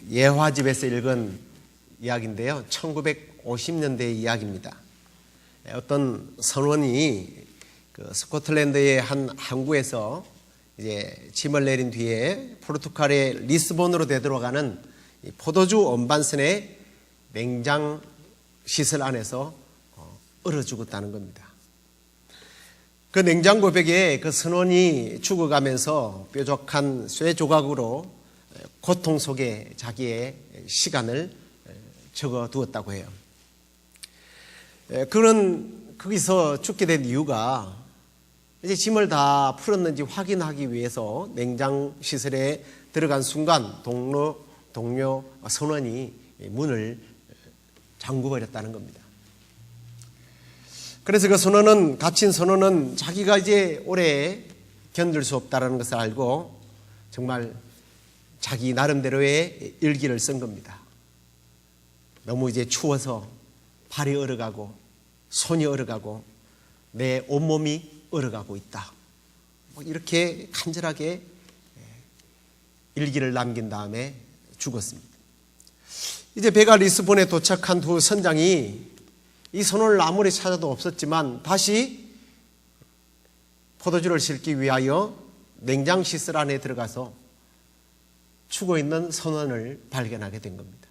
예화집에서 읽은 이야기인데요. 1950년대의 이야기입니다. 어떤 선원이 스코틀랜드의 한 항구에서 이제 짐을 내린 뒤에 포르투갈의 리스본으로 되돌아가는 포도주 운반선의 냉장 시설 안에서 얼어 죽었다는 겁니다. 그 냉장고 벽에 그 선원이 죽어가면서 뾰족한 쇠 조각으로 고통 속에 자기의 시간을 적어 두었다고 해요. 그는 거기서 죽게 된 이유가 이제 짐을 다 풀었는지 확인하기 위해서 냉장 시설에 들어간 순간 동료 선원이 문을 잠궈버렸다는 겁니다. 그래서 그 선원은, 갇힌 선원은 자기가 이제 오래 견딜 수 없다는 것을 알고 정말 자기 나름대로의 일기를 쓴 겁니다. 너무 이제 추워서 발이 얼어가고 손이 얼어가고 내 온몸이 얼어가고 있다. 이렇게 간절하게 일기를 남긴 다음에 죽었습니다. 이제 배가 리스본에 도착한 두 선장이 이 선원을 아무리 찾아도 없었지만 다시 포도주를 싣기 위하여 냉장 시설 안에 들어가서 죽어있는 선원을 발견하게 된 겁니다.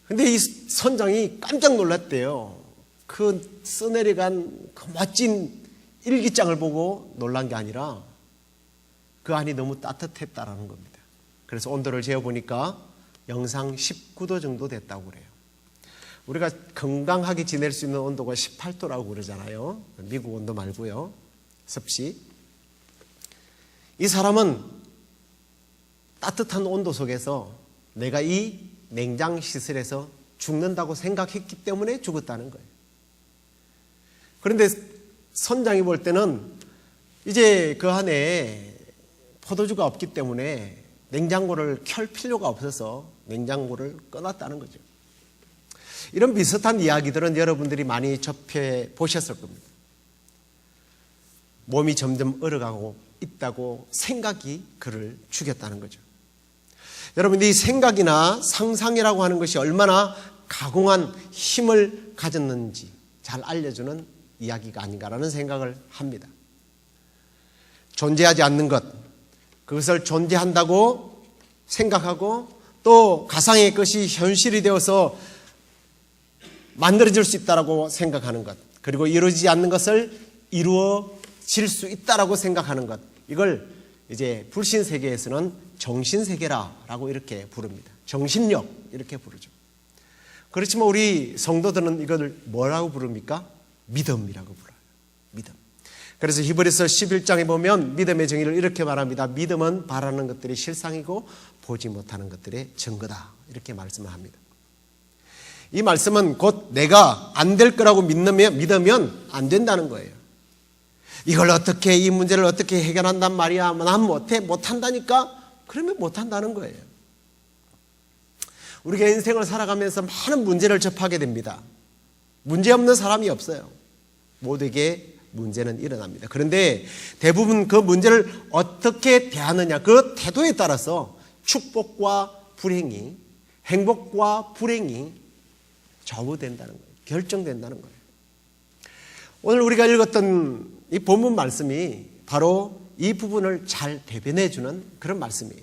근데 이 선장이 깜짝 놀랐대요. 그 써내려간 그 멋진 일기장을 보고 놀란 게 아니라 그 안이 너무 따뜻했다라는 겁니다. 그래서 온도를 재어보니까 영상 19도 정도 됐다고 그래요. 우리가 건강하게 지낼 수 있는 온도가 18도라고 그러잖아요. 미국 온도 말고요. 섭씨. 이 사람은 따뜻한 온도 속에서 내가 이 냉장 시설에서 죽는다고 생각했기 때문에 죽었다는 거예요. 그런데 선장이 볼 때는 이제 그 안에 포도주가 없기 때문에 냉장고를 켤 필요가 없어서 냉장고를 꺼놨다는 거죠. 이런 비슷한 이야기들은 여러분들이 많이 접해 보셨을 겁니다. 몸이 점점 얼어가고 있다고 생각이 그를 죽였다는 거죠. 여러분, 이 생각이나 상상이라고 하는 것이 얼마나 가공한 힘을 가졌는지 잘 알려주는 이야기가 아닌가라는 생각을 합니다. 존재하지 않는 것, 그것을 존재한다고 생각하고 또 가상의 것이 현실이 되어서 만들어질 수 있다고 생각하는 것, 그리고 이루어지지 않는 것을 이루어질 수 있다고 생각하는 것, 이걸 이제 불신 세계에서는 정신세계라고 이렇게 부릅니다. 정신력 이렇게 부르죠. 그렇지만 우리 성도들은 이걸 뭐라고 부릅니까? 믿음이라고 불러요. 믿음. 그래서 히브리서 11장에 보면 믿음의 정의를 이렇게 말합니다. 믿음은 바라는 것들이 실상이고 보지 못하는 것들의 증거다. 이렇게 말씀을 합니다. 이 말씀은 곧 내가 안 될 거라고 믿으면 안 된다는 거예요. 이걸 어떻게, 이 문제를 어떻게 해결한단 말이야. 난 못한다니까? 그러면 못한다는 거예요. 우리가 인생을 살아가면서 많은 문제를 접하게 됩니다. 문제 없는 사람이 없어요. 모두에게 문제는 일어납니다. 그런데 대부분 그 문제를 어떻게 대하느냐, 그 태도에 따라서 축복과 불행이, 행복과 불행이 좌우된다는 거예요. 결정된다는 거예요. 오늘 우리가 읽었던 이 본문 말씀이 바로 이 부분을 잘 대변해 주는 그런 말씀이에요.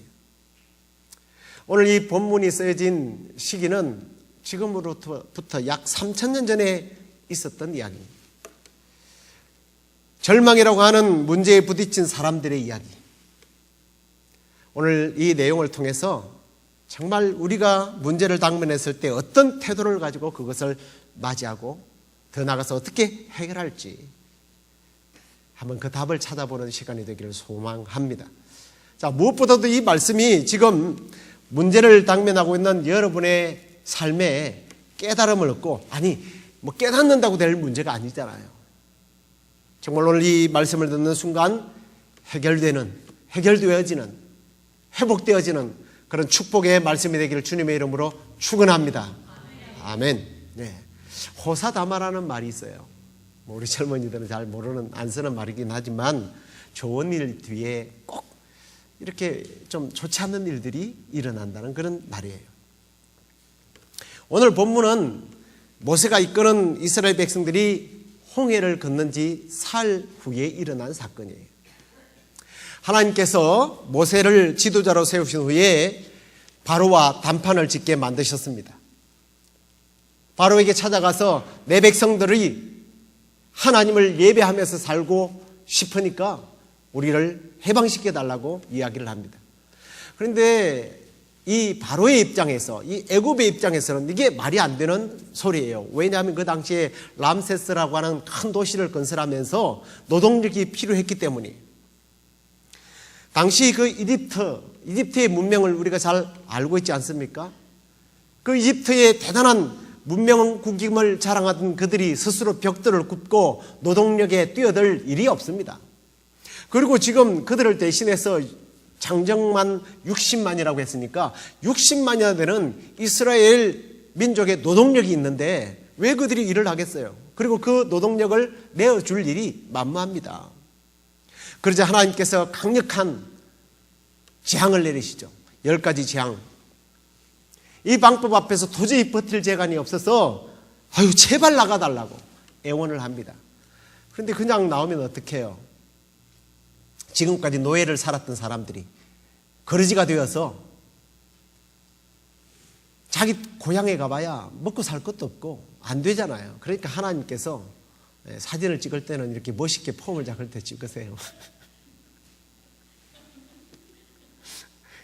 오늘 이 본문이 쓰여진 시기는 지금으로부터 약 3000년 전에 있었던 이야기입니다. 절망이라고 하는 문제에 부딪힌 사람들의 이야기. 오늘 이 내용을 통해서 정말 우리가 문제를 당면했을 때 어떤 태도를 가지고 그것을 맞이하고 더 나아가서 어떻게 해결할지 한번 그 답을 찾아보는 시간이 되기를 소망합니다. 자, 무엇보다도 이 말씀이 지금 문제를 당면하고 있는 여러분의 삶에 깨달음을 얻고, 아니 깨닫는다고 될 문제가 아니잖아요. 정말 오늘 이 말씀을 듣는 순간 해결되어지는, 회복되어지는 그런 축복의 말씀이 되기를 주님의 이름으로 축원합니다. 아멘. 네. 호사다마라는 말이 있어요. 우리 젊은이들은 잘 모르는, 안 쓰는 말이긴 하지만 좋은 일 뒤에 꼭 이렇게 좀 좋지 않는 일들이 일어난다는 그런 날이에요. 오늘 본문은 모세가 이끄는 이스라엘 백성들이 홍해를 건넌 지 사흘 후에 일어난 사건이에요. 하나님께서 모세를 지도자로 세우신 후에 바로와 단판을 짓게 만드셨습니다. 바로에게 찾아가서 내 백성들이 하나님을 예배하면서 살고 싶으니까 우리를 해방시켜 달라고 이야기를 합니다. 그런데 이 바로의 입장에서, 이 애굽의 입장에서는 이게 말이 안 되는 소리예요. 왜냐하면 그 당시에 람세스라고 하는 큰 도시를 건설하면서 노동력이 필요했기 때문이에요. 당시 그 이집트의 문명을 우리가 잘 알고 있지 않습니까? 그 이집트의 대단한 문명국임을 자랑하던 그들이 스스로 벽돌을 굽고 노동력에 뛰어들 일이 없습니다. 그리고 지금 그들을 대신해서 장정만 60만이라고 했으니까 60만이나 되는 이스라엘 민족의 노동력이 있는데 왜 그들이 일을 하겠어요? 그리고 그 노동력을 내어줄 일이 만무합니다. 그러자 하나님께서 강력한 재앙을 내리시죠. 10가지 재앙. 이 방법 앞에서 도저히 버틸 재간이 없어서 아유 제발 나가달라고 애원을 합니다. 그런데 그냥 나오면 어떡해요? 지금까지 노예를 살았던 사람들이 거르지가 되어서 자기 고향에 가봐야 먹고 살 것도 없고 안 되잖아요. 그러니까 하나님께서 사진을 찍을 때는 이렇게 멋있게 폼을 잡을 때 찍으세요.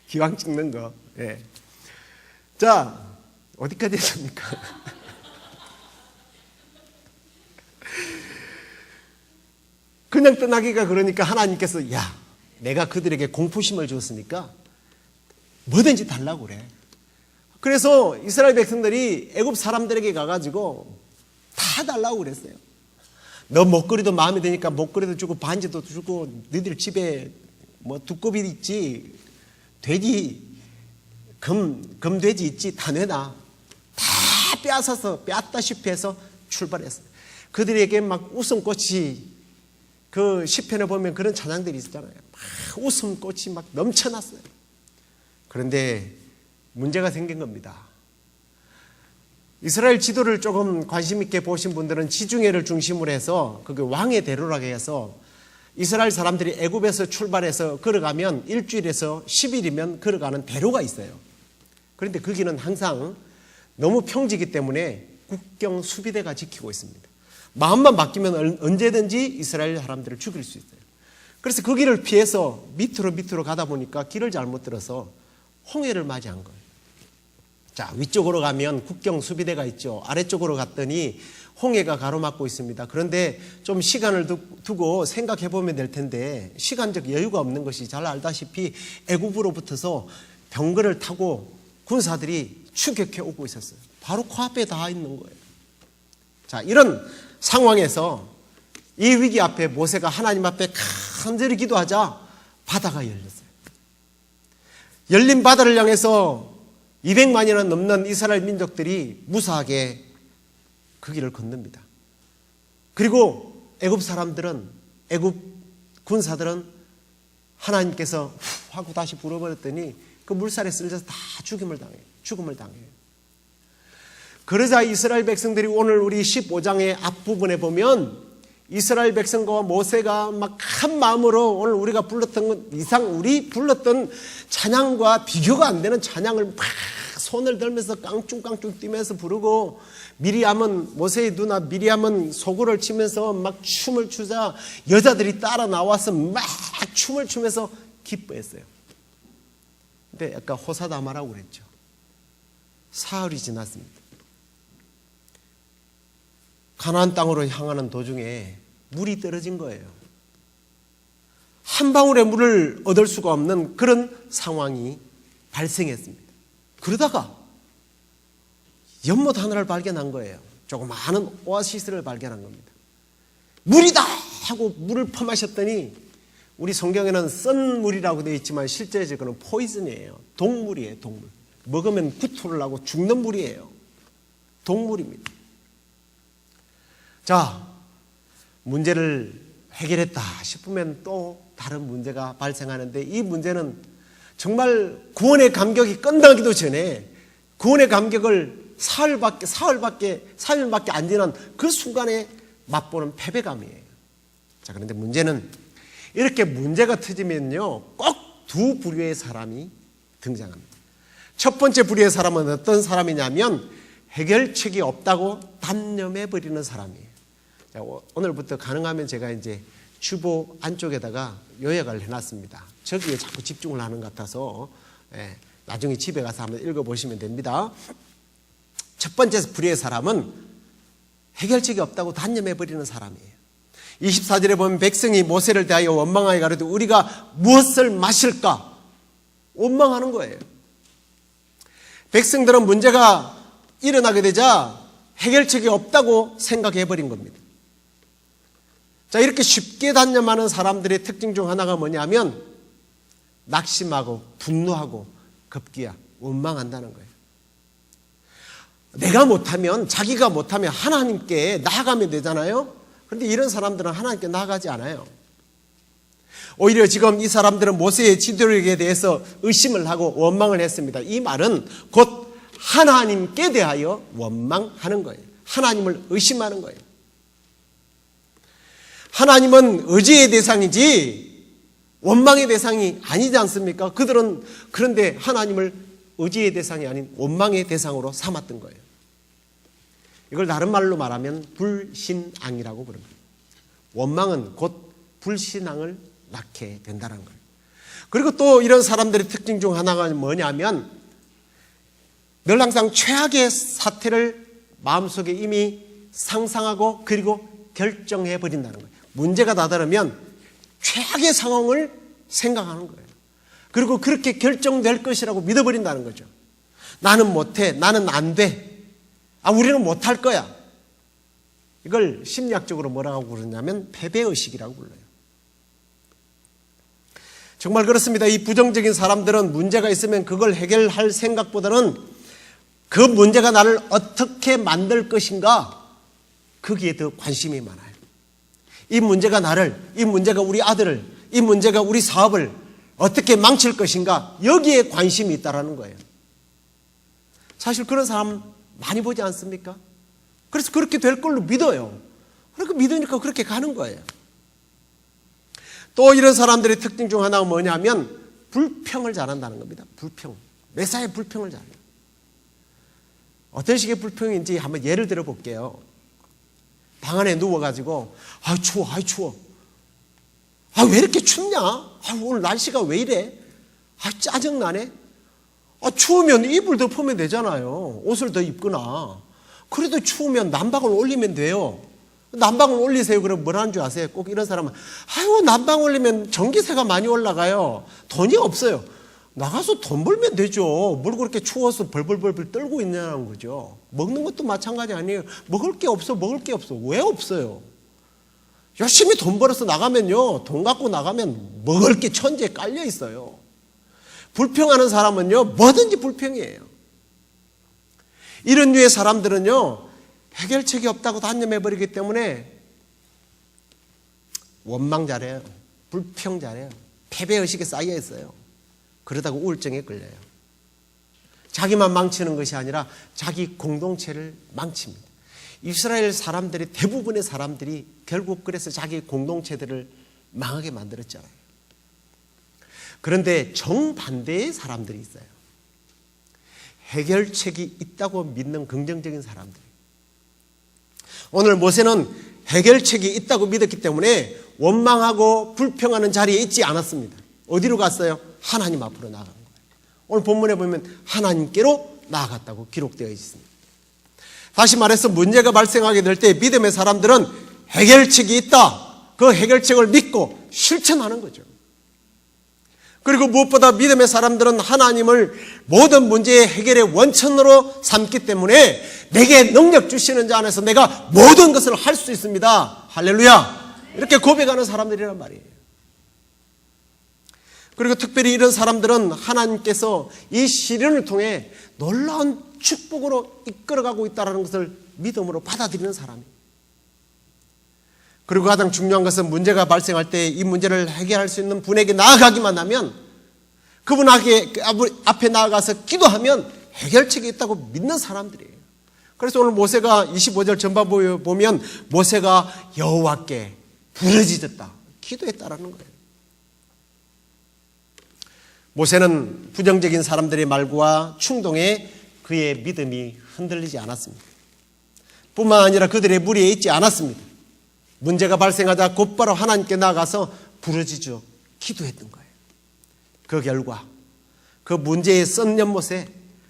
기왕 찍는 거. 예. 자, 어디까지 했습니까? 그냥 떠나기가 그러니까 하나님께서 야, 내가 그들에게 공포심을 줬으니까 뭐든지 달라고 그래. 그래서 이스라엘 백성들이 애굽 사람들에게 가가지고 다 달라고 그랬어요. 너 목걸이도 마음에 드니까 목걸이도 주고 반지도 주고 너희들 집에 뭐 두꺼비 있지, 돼지, 금돼지 있지, 다 내놔. 다 빼앗아서 빼앗다시피 해서 출발했어요. 그들에게 막 웃음꽃이 그 시편에 보면 그런 찬양들이 있었잖아요. 막 웃음꽃이 막 넘쳐났어요. 그런데 문제가 생긴 겁니다. 이스라엘 지도를 조금 관심 있게 보신 분들은 지중해를 중심으로 해서 그게 왕의 대로라고 해서 이스라엘 사람들이 애굽에서 출발해서 걸어가면 일주일에서 10일이면 걸어가는 대로가 있어요. 그런데 거기는 항상 너무 평지이기 때문에 국경 수비대가 지키고 있습니다. 마음만 바뀌면 언제든지 이스라엘 사람들을 죽일 수 있어요. 그래서 그 길을 피해서 밑으로 가다 보니까 길을 잘못 들어서 홍해를 맞이한 거예요. 자, 위쪽으로 가면 국경 수비대가 있죠. 아래쪽으로 갔더니 홍해가 가로막고 있습니다. 그런데 좀 시간을 두고 생각해 보면 될 텐데 시간적 여유가 없는 것이 잘 알다시피 애굽으로부터서 병거를 타고 군사들이 추격해 오고 있었어요. 바로 코앞에 다 있는 거예요. 자, 이런 상황에서 이 위기 앞에 모세가 하나님 앞에 간절히 기도하자 바다가 열렸어요. 열린 바다를 향해서 200만이나 넘는 이스라엘 민족들이 무사하게 그 길을 건넙니다. 그리고 애굽 사람들은, 애굽 군사들은 하나님께서 하고 다시 불어버렸더니 그 물살에 쓸려서 다 죽음을 당해요. 그러자 이스라엘 백성들이 오늘 우리 15장의 앞부분에 보면 이스라엘 백성과 모세가 막 한 마음으로 오늘 우리가 불렀던 것 이상 우리 불렀던 찬양과 비교가 안 되는 찬양을 막 손을 들면서 깡충깡충 뛰면서 부르고 미리암은 모세의 누나 미리암은 소구를 치면서 막 춤을 추자 여자들이 따라 나와서 막 춤을 추면서 기뻐했어요. 근데 약간 호사다마라고 그랬죠. 사흘이 지났습니다. 가나안 땅으로 향하는 도중에 물이 떨어진 거예요. 한 방울의 물을 얻을 수가 없는 그런 상황이 발생했습니다. 그러다가 연못 하나를 발견한 거예요. 조그마한 오아시스를 발견한 겁니다. 물이다 하고 물을 퍼마셨더니 우리 성경에는 썬 물이라고 되어 있지만 실제적으로는 포이즌이에요. 독물이에요. 독물. 먹으면 구토를 하고 죽는 물이에요. 독물입니다. 자, 문제를 해결했다 싶으면 또 다른 문제가 발생하는데 이 문제는 정말 구원의 감격이 끝나기도 전에 구원의 감격을 사흘밖에 안 지난 그 순간에 맛보는 패배감이에요. 자, 그런데 문제는 이렇게 문제가 터지면요, 꼭 두 부류의 사람이 등장합니다. 첫 번째 부류의 사람은 어떤 사람이냐면 해결책이 없다고 단념해버리는 사람이에요. 자, 오늘부터 가능하면 제가 이제 주보 안쪽에다가 요약을 해놨습니다. 저기에 자꾸 집중을 하는 것 같아서 나중에 집에 가서 한번 읽어보시면 됩니다. 첫 번째 부류의 사람은 해결책이 없다고 단념해버리는 사람이에요. 24절에 보면 백성이 모세를 대하여 원망하여 가로되 우리가 무엇을 마실까? 원망하는 거예요. 백성들은 문제가 일어나게 되자 해결책이 없다고 생각해버린 겁니다. 자, 이렇게 쉽게 단념하는 사람들의 특징 중 하나가 뭐냐면 낙심하고 분노하고 급기야 원망한다는 거예요. 내가 못하면, 자기가 못하면 하나님께 나아가면 되잖아요. 그런데 이런 사람들은 하나님께 나아가지 않아요. 오히려 지금 이 사람들은 모세의 지도력에 대해서 의심을 하고 원망을 했습니다. 이 말은 곧 하나님께 대하여 원망하는 거예요. 하나님을 의심하는 거예요. 하나님은 의지의 대상이지 원망의 대상이 아니지 않습니까? 그들은 그런데 하나님을 의지의 대상이 아닌 원망의 대상으로 삼았던 거예요. 이걸 다른 말로 말하면 불신앙이라고 부릅니다. 원망은 곧 불신앙을 낳게 된다는 거예요. 그리고 또 이런 사람들의 특징 중 하나가 뭐냐면 늘 항상 최악의 사태를 마음속에 이미 상상하고 그리고 결정해 버린다는 거예요. 문제가 다다르면 최악의 상황을 생각하는 거예요. 그리고 그렇게 결정될 것이라고 믿어버린다는 거죠. 나는 못해, 나는 안 돼, 우리는 못할 거야. 이걸 심리학적으로 뭐라고 부르냐면 패배의식이라고 불러요. 정말 그렇습니다. 이 부정적인 사람들은 문제가 있으면 그걸 해결할 생각보다는 그 문제가 나를 어떻게 만들 것인가, 거기에 더 관심이 많아요. 이 문제가 나를, 이 문제가 우리 아들을, 이 문제가 우리 사업을 어떻게 망칠 것인가, 여기에 관심이 있다는 거예요. 사실 그런 사람 많이 보지 않습니까? 그래서 그렇게 될 걸로 믿어요. 그러니까 믿으니까 그렇게 가는 거예요. 또 이런 사람들의 특징 중 하나가 뭐냐면 불평을 잘한다는 겁니다. 불평. 매사에 불평을 잘해요. 어떤 식의 불평인지 한번 예를 들어 볼게요. 방 안에 누워가지고 추워. 왜 이렇게 춥냐? 오늘 날씨가 왜 이래? 짜증나네. 추우면 이불 덮으면 되잖아요. 옷을 더 입거나. 그래도 추우면 난방을 올리면 돼요. 난방을 올리세요. 그럼 뭐라는 줄 아세요? 꼭 이런 사람은 난방 올리면 전기세가 많이 올라가요. 돈이 없어요. 나가서 돈 벌면 되죠. 뭘 그렇게 추워서 벌벌벌 떨고 있냐는 거죠. 먹는 것도 마찬가지 아니에요. 먹을 게 없어. 왜 없어요? 열심히 돈 벌어서 나가면요, 돈 갖고 나가면 먹을 게 천지에 깔려 있어요. 불평하는 사람은요, 뭐든지 불평이에요. 이런 류의 사람들은요, 해결책이 없다고 단념해버리기 때문에 원망 잘해요. 불평 잘해요. 패배의식에 쌓여 있어요. 그러다가 우울증에 걸려요. 자기만 망치는 것이 아니라 자기 공동체를 망칩니다. 이스라엘 사람들이, 대부분의 사람들이 결국 그래서 자기 공동체들을 망하게 만들었잖아요. 그런데 정반대의 사람들이 있어요. 해결책이 있다고 믿는 긍정적인 사람들. 오늘 모세는 해결책이 있다고 믿었기 때문에 원망하고 불평하는 자리에 있지 않았습니다. 어디로 갔어요? 하나님 앞으로 나아간 거예요. 오늘 본문에 보면 하나님께로 나아갔다고 기록되어 있습니다. 다시 말해서 문제가 발생하게 될 때 믿음의 사람들은 해결책이 있다. 그 해결책을 믿고 실천하는 거죠. 그리고 무엇보다 믿음의 사람들은 하나님을 모든 문제의 해결의 원천으로 삼기 때문에 내게 능력 주시는 자 안에서 내가 모든 것을 할 수 있습니다. 할렐루야. 이렇게 고백하는 사람들이란 말이에요. 그리고 특별히 이런 사람들은 하나님께서 이 시련을 통해 놀라운 축복으로 이끌어가고 있다는 것을 믿음으로 받아들이는 사람이에요. 그리고 가장 중요한 것은 문제가 발생할 때 이 문제를 해결할 수 있는 분에게 나아가기만 하면 그 그분 앞에 나아가서 기도하면 해결책이 있다고 믿는 사람들이에요. 그래서 오늘 모세가 25절 전반부에 보면 모세가 여호와께 부르짖었다, 기도했다라는 거예요. 모세는 부정적인 사람들의 말과 충동에 그의 믿음이 흔들리지 않았습니다. 뿐만 아니라 그들의 무리에 있지 않았습니다. 문제가 발생하자 곧바로 하나님께 나가서 부르짖어 기도했던 거예요. 그 결과 그 문제의 쓴 연못에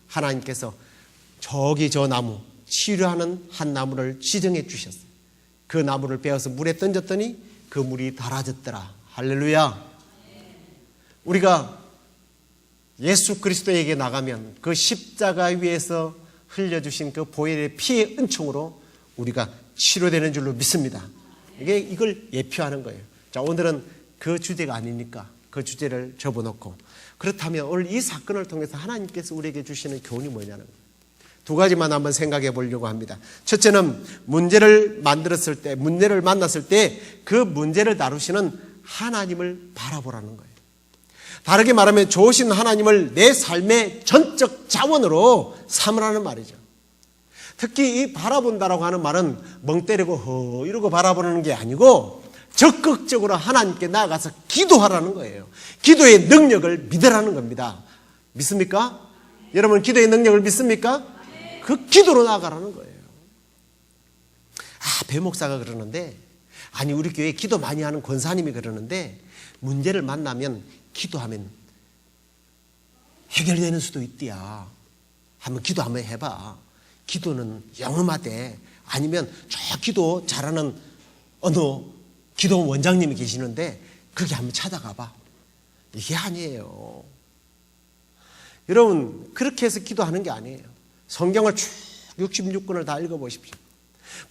하나님께서 저기 저 나무, 치료하는 한 나무를 지정해 주셨어요. 그 나무를 베어서 물에 던졌더니 그 물이 달아졌더라. 할렐루야. 우리가 예수 그리스도에게 나가면 그 십자가 위에서 흘려주신 그 보혈의 피의 은총으로 우리가 치료되는 줄로 믿습니다. 이걸 예표하는 거예요. 자, 오늘은 그 주제가 아니니까 그 주제를 접어놓고, 그렇다면 오늘 이 사건을 통해서 하나님께서 우리에게 주시는 교훈이 뭐냐는 거예요. 두 가지만 한번 생각해 보려고 합니다. 첫째는 문제를 만났을 때 그 문제를 다루시는 하나님을 바라보라는 거예요. 다르게 말하면 좋으신 하나님을 내 삶의 전적 자원으로 삼으라는 말이죠. 특히 이 바라본다라고 하는 말은 멍 때리고 이러고 바라보는 게 아니고 적극적으로 하나님께 나아가서 기도하라는 거예요. 기도의 능력을 믿으라는 겁니다. 믿습니까? 여러분, 기도의 능력을 믿습니까? 그 기도로 나아가라는 거예요. 배 목사가 그러는데, 아니 우리 교회에 기도 많이 하는 권사님이 그러는데, 문제를 만나면 기도하면 해결되는 수도 있디야. 한번 기도 한번 해봐. 기도는 영험하대. 아니면 저 기도 잘하는 어느 기도 원장님이 계시는데 거기 한번 찾아가봐. 이게 아니에요. 여러분, 그렇게 해서 기도하는 게 아니에요. 성경을 쭉 66권을 다 읽어보십시오.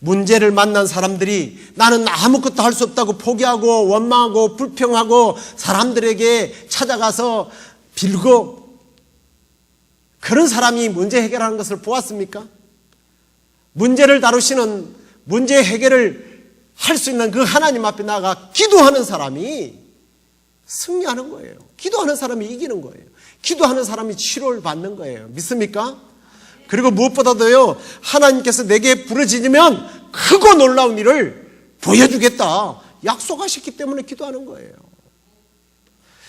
문제를 만난 사람들이 나는 아무것도 할 수 없다고 포기하고 원망하고 불평하고 사람들에게 찾아가서 빌고, 그런 사람이 문제 해결하는 것을 보았습니까? 문제를 다루시는, 문제 해결을 할 수 있는 그 하나님 앞에 나가 기도하는 사람이 승리하는 거예요. 기도하는 사람이 이기는 거예요. 기도하는 사람이 치료를 받는 거예요. 믿습니까? 그리고 무엇보다도요, 하나님께서 내게 부르짖으면 크고 놀라운 일을 보여주겠다 약속하셨기 때문에 기도하는 거예요.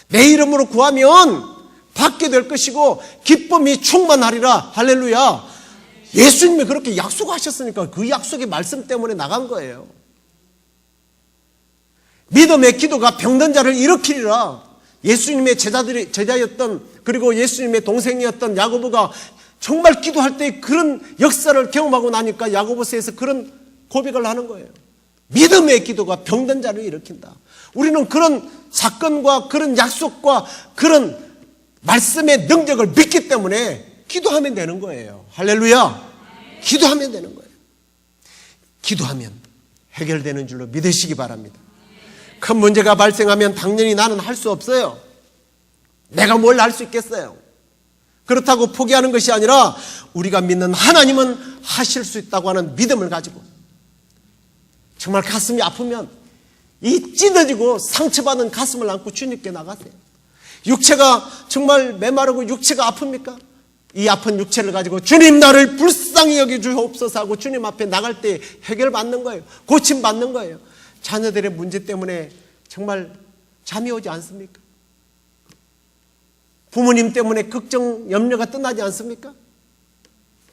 내 이름으로 구하면 받게 될 것이고 기쁨이 충만하리라. 할렐루야. 예수님이 그렇게 약속하셨으니까 그 약속의 말씀 때문에 나간 거예요. 믿음의 기도가 병든 자를 일으키리라. 예수님의 제자였던, 그리고 예수님의 동생이었던 야고보가 정말 기도할 때 그런 역사를 경험하고 나니까 야고보서에서 그런 고백을 하는 거예요. 믿음의 기도가 병든 자를 일으킨다. 우리는 그런 사건과 그런 약속과 그런 말씀의 능력을 믿기 때문에 기도하면 되는 거예요. 할렐루야. 기도하면 되는 거예요. 기도하면 해결되는 줄로 믿으시기 바랍니다. 큰 문제가 발생하면 당연히 나는 할 수 없어요. 내가 뭘 할 수 있겠어요? 그렇다고 포기하는 것이 아니라 우리가 믿는 하나님은 하실 수 있다고 하는 믿음을 가지고, 정말 가슴이 아프면 이 찢어지고 상처받은 가슴을 안고 주님께 나가세요. 육체가 정말 메마르고 육체가 아픕니까? 이 아픈 육체를 가지고 주님 나를 불쌍히 여겨주옵소서 하고 주님 앞에 나갈 때 해결받는 거예요. 고침받는 거예요. 자녀들의 문제 때문에 정말 잠이 오지 않습니까? 부모님 때문에 걱정, 염려가 떠나지 않습니까?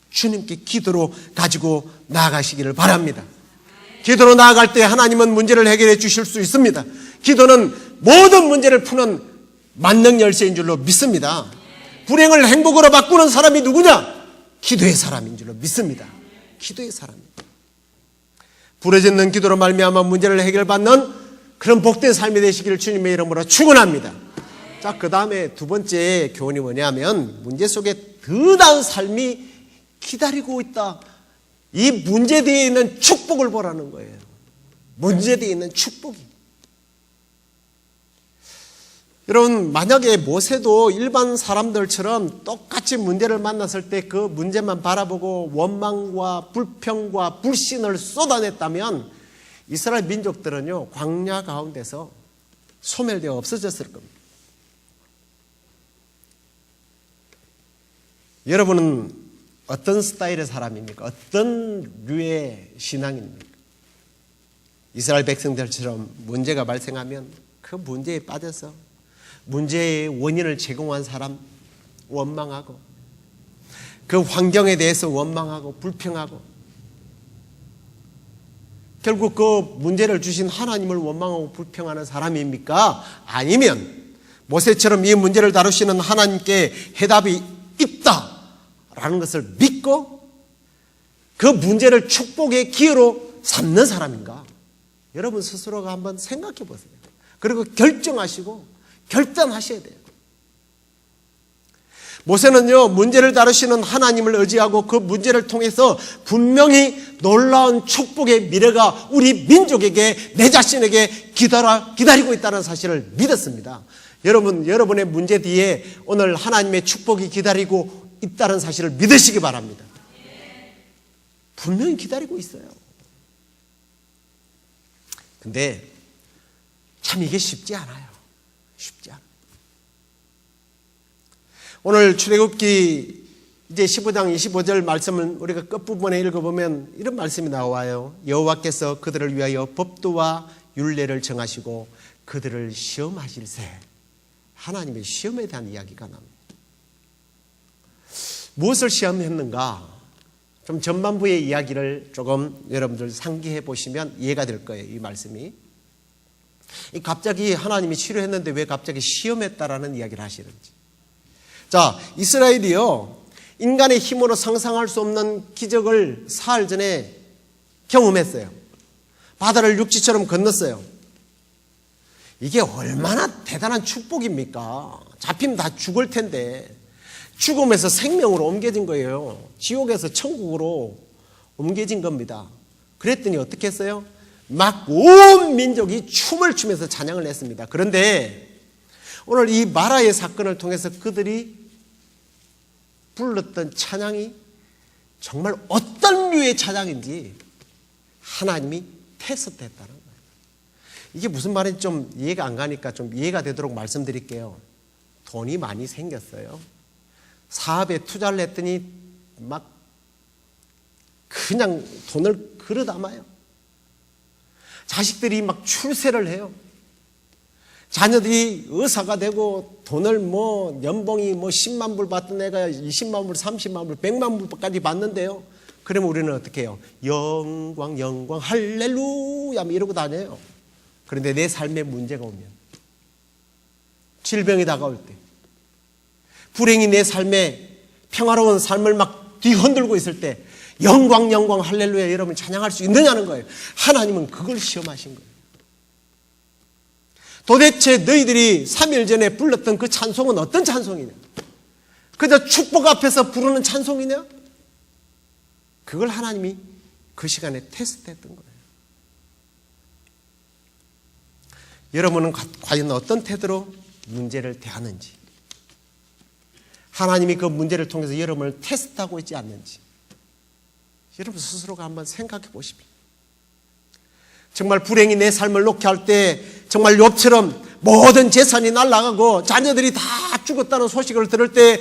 주님께 기도로 가지고 나아가시기를 바랍니다. 기도로 나아갈 때 하나님은 문제를 해결해 주실 수 있습니다. 기도는 모든 문제를 푸는 만능 열쇠인 줄로 믿습니다. 불행을 행복으로 바꾸는 사람이 누구냐? 기도의 사람인 줄로 믿습니다. 기도의 사람입니다. 부르짖는 기도로 말미암아 문제를 해결받는 그런 복된 삶이 되시기를 주님의 이름으로 축원합니다. 자, 그 다음에 두 번째 교훈이 뭐냐면, 문제 속에 더 나은 삶이 기다리고 있다. 이 문제 뒤에 있는 축복을 보라는 거예요. 문제 뒤에 있는 축복이. 여러분, 만약에 모세도 일반 사람들처럼 똑같이 문제를 만났을 때 그 문제만 바라보고 원망과 불평과 불신을 쏟아냈다면 이스라엘 민족들은요, 광야 가운데서 소멸되어 없어졌을 겁니다. 여러분은 어떤 스타일의 사람입니까? 어떤 류의 신앙입니까? 이스라엘 백성들처럼 문제가 발생하면 그 문제에 빠져서 문제의 원인을 제공한 사람 원망하고, 그 환경에 대해서 원망하고 불평하고, 결국 그 문제를 주신 하나님을 원망하고 불평하는 사람입니까? 아니면 모세처럼 이 문제를 다루시는 하나님께 해답이 있다라는 것을 믿고 그 문제를 축복의 기회로 삼는 사람인가? 여러분 스스로가 한번 생각해 보세요. 그리고 결정하시고 결단하셔야 돼요. 모세는요, 문제를 다루시는 하나님을 의지하고 그 문제를 통해서 분명히 놀라운 축복의 미래가 우리 민족에게, 내 자신에게 기다리고 있다는 사실을 믿었습니다. 여러분, 여러분의 문제 뒤에 오늘 하나님의 축복이 기다리고 있다는 사실을 믿으시기 바랍니다. 분명히 기다리고 있어요. 근데 참 이게 쉽지 않아요. 쉽지 않아요. 오늘 출애굽기 이제 15장 25절 말씀을 우리가 끝부분에 읽어보면 이런 말씀이 나와요. 여호와께서 그들을 위하여 법도와 율례를 정하시고 그들을 시험하실세. 하나님의 시험에 대한 이야기가 나옵니다. 무엇을 시험했는가? 좀 전반부의 이야기를 조금 여러분들 상기해 보시면 이해가 될 거예요. 이 말씀이. 갑자기 하나님이 치료했는데 왜 갑자기 시험했다라는 이야기를 하시는지. 자, 이스라엘이요, 인간의 힘으로 상상할 수 없는 기적을 사흘 전에 경험했어요. 바다를 육지처럼 건넜어요. 이게 얼마나 대단한 축복입니까? 잡히면 다 죽을 텐데 죽음에서 생명으로 옮겨진 거예요. 지옥에서 천국으로 옮겨진 겁니다. 그랬더니 어떻게 했어요? 막 온 민족이 춤을 추면서 찬양을 했습니다. 그런데 오늘 이 마라의 사건을 통해서 그들이 불렀던 찬양이 정말 어떤 류의 찬양인지 하나님이 테스트했다는 거예요. 이게 무슨 말인지 좀 이해가 안 가니까 좀 이해가 되도록 말씀드릴게요. 돈이 많이 생겼어요. 사업에 투자를 했더니 막 그냥 돈을 그릇담아요. 자식들이 막 출세를 해요. 자녀들이 의사가 되고 돈을 연봉이 10만 불 받던 애가 20만 불, 30만 불, 100만 불까지 받는데요. 그러면 우리는 어떻게 해요? 영광, 영광, 할렐루야 이러고 다녀요. 그런데 내 삶에 문제가 오면, 질병이 다가올 때, 불행이 내 삶에 평화로운 삶을 막 뒤흔들고 있을 때 영광, 영광, 할렐루야 여러분 찬양할 수 있느냐는 거예요. 하나님은 그걸 시험하신 거예요. 도대체 너희들이 3일 전에 불렀던 그 찬송은 어떤 찬송이냐? 그저 축복 앞에서 부르는 찬송이냐? 그걸 하나님이 그 시간에 테스트했던 거예요. 여러분은 과연 어떤 태도로 문제를 대하는지, 하나님이 그 문제를 통해서 여러분을 테스트하고 있지 않는지 여러분 스스로가 한번 생각해 보십시오. 정말 불행이 내 삶을 놓게 할 때 정말 욥처럼 모든 재산이 날아가고 자녀들이 다 죽었다는 소식을 들을 때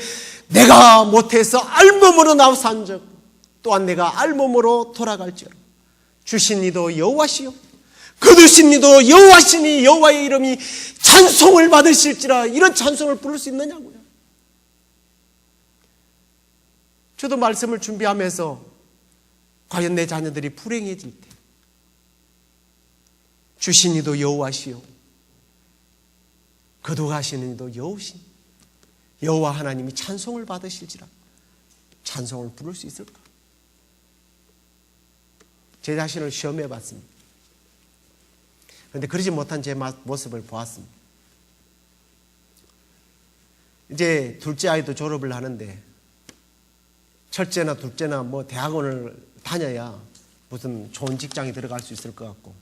내가 못해서 알몸으로 나와산적 또한 내가 알몸으로 돌아갈지어다. 주신 이도 여호와시요 거두신 이도 여호와시니 여호와의 이름이 찬송을 받으실지라. 이런 찬송을 부를 수 있느냐고요. 저도 말씀을 준비하면서 과연 내 자녀들이 불행해질 때 주신 이도 여호와시요 거두가시는 이도 여호신 여호와 하나님이 찬송을 받으실지라. 찬송을 부를 수 있을까? 제 자신을 시험해 봤습니다. 그런데 그러지 못한 제 모습을 보았습니다. 이제 둘째 아이도 졸업을 하는데 첫째나 둘째나 대학원을 다녀야 무슨 좋은 직장에 들어갈 수 있을 것 같고,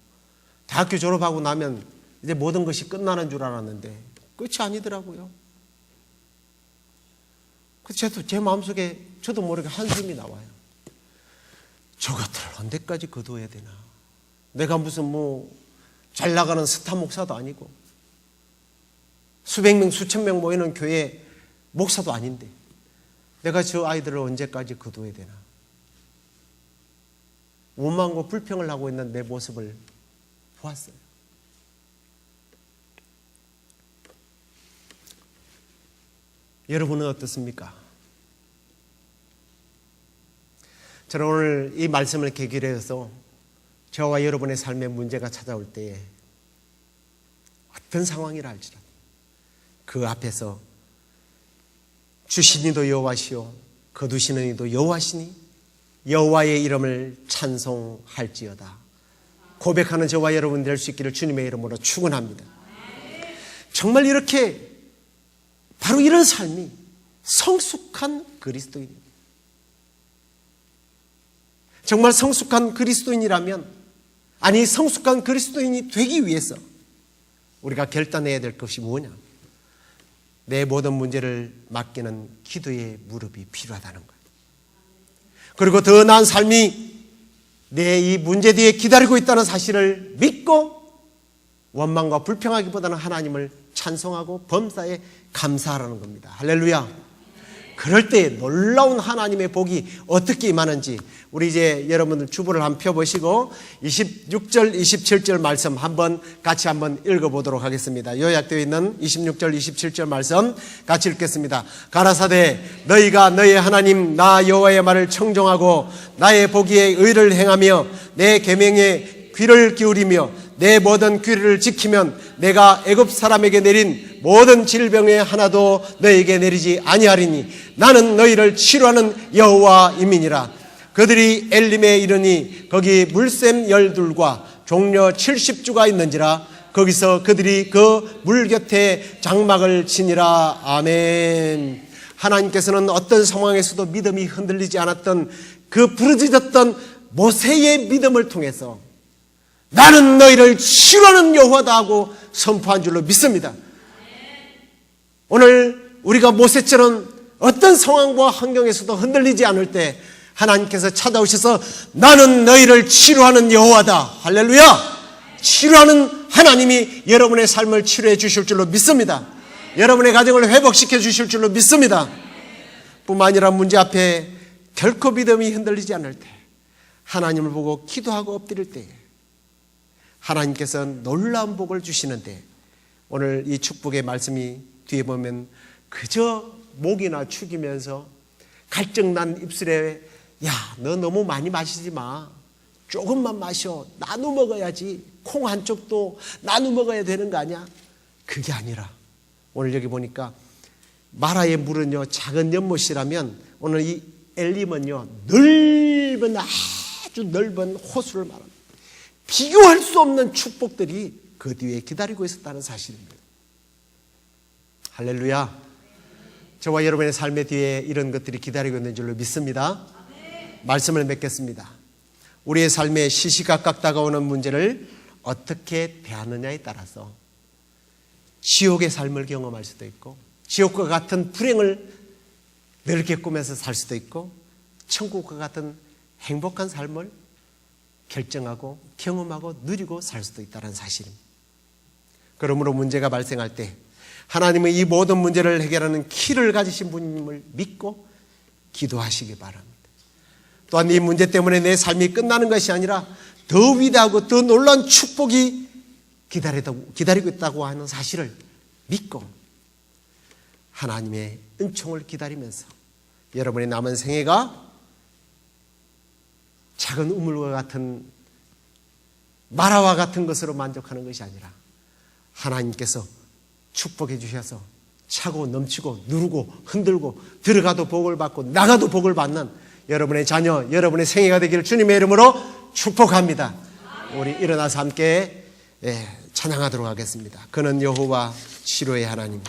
대학교 졸업하고 나면 이제 모든 것이 끝나는 줄 알았는데 끝이 아니더라고요. 그래서 제 마음속에 저도 모르게 한숨이 나와요. 저것들을 언제까지 거둬야 되나? 내가 무슨 잘 나가는 스타 목사도 아니고 수백 명 수천 명 모이는 교회 목사도 아닌데 내가 저 아이들을 언제까지 거둬야 되나? 원망과 불평을 하고 있는 내 모습을 보았어요. 여러분은 어떻습니까? 저는 오늘 이 말씀을 계기로 해서 저와 여러분의 삶에 문제가 찾아올 때에 어떤 상황이라 할지라도 그 앞에서 주신 이도 여호와시오 거두시는 이도 여호와시니 여호와의 이름을 찬송할지어다 고백하는 저와 여러분 될 수 있기를 주님의 이름으로 축원합니다. 정말 이렇게 바로 이런 삶이 성숙한 그리스도인입니다. 정말 성숙한 그리스도인이라면, 아니 성숙한 그리스도인이 되기 위해서 우리가 결단해야 될 것이 뭐냐? 내 모든 문제를 맡기는 기도의 무릎이 필요하다는 거예요. 그리고 더 나은 삶이 내 이 문제 뒤에 기다리고 있다는 사실을 믿고 원망과 불평하기보다는 하나님을 찬송하고 범사에 감사하라는 겁니다. 할렐루야. 그럴 때 놀라운 하나님의 복이 어떻게 임하는지 우리 이제 여러분들 주보를 한번 펴보시고 26절 27절 말씀 같이 한번 읽어보도록 하겠습니다. 요약되어 있는 26절 27절 말씀 같이 읽겠습니다. 가라사대 너희가 너희 하나님 나 여호와의 말을 청종하고 나의 보기에 의를 행하며 내 계명에 귀를 기울이며 내 모든 규례를 지키면 내가 애굽 사람에게 내린 모든 질병에 하나도 너희에게 내리지 아니하리니 나는 너희를 치료하는 여호와임이니라. 그들이 엘림에 이르니 거기 물샘 12과 종려 70주가 있는지라 거기서 그들이 그 물 곁에 장막을 치니라. 아멘. 하나님께서는 어떤 상황에서도 믿음이 흔들리지 않았던 그 부르짖었던 모세의 믿음을 통해서 나는 너희를 치료하는 여호와다 하고 선포한 줄로 믿습니다. 오늘 우리가 모세처럼 어떤 상황과 환경에서도 흔들리지 않을 때 하나님께서 찾아오셔서 나는 너희를 치료하는 여호와다. 할렐루야. 치료하는 하나님이 여러분의 삶을 치료해 주실 줄로 믿습니다. 여러분의 가정을 회복시켜 주실 줄로 믿습니다. 뿐만 아니라 문제 앞에 결코 믿음이 흔들리지 않을 때 하나님을 보고 기도하고 엎드릴 때 하나님께서 놀라운 복을 주시는데 오늘 이 축복의 말씀이 뒤에 보면 그저 목이나 축이면서 갈증난 입술에 야, 너 너무 많이 마시지 마. 조금만 마셔. 나눠 먹어야지. 콩 한쪽도 나눠 먹어야 되는 거 아니야? 그게 아니라 오늘 여기 보니까 마라의 물은요 작은 연못이라면 오늘 이 엘림은요 아주 넓은 호수를 말합니다. 비교할 수 없는 축복들이 그 뒤에 기다리고 있었다는 사실입니다. 할렐루야. 저와 여러분의 삶의 뒤에 이런 것들이 기다리고 있는 줄로 믿습니다. 말씀을 맺겠습니다. 우리의 삶에 시시각각 다가오는 문제를 어떻게 대하느냐에 따라서 지옥의 삶을 경험할 수도 있고 지옥과 같은 불행을 늘 겪으면서 살 수도 있고 천국과 같은 행복한 삶을 결정하고 경험하고 누리고 살 수도 있다는 사실입니다. 그러므로 문제가 발생할 때 하나님은 이 모든 문제를 해결하는 키를 가지신 분임을 믿고 기도하시기 바랍니다. 또한 이 문제 때문에 내 삶이 끝나는 것이 아니라 더 위대하고 더 놀라운 축복이 기다리고 있다고 하는 사실을 믿고 하나님의 은총을 기다리면서 여러분의 남은 생애가 작은 우물과 같은 마라와 같은 것으로 만족하는 것이 아니라 하나님께서 축복해 주셔서 차고 넘치고 누르고 흔들고 들어가도 복을 받고 나가도 복을 받는 여러분의 자녀, 여러분의 생애가 되기를 주님의 이름으로 축복합니다. 우리 일어나서 함께 찬양하도록 하겠습니다. 그는 여호와 치료의 하나님.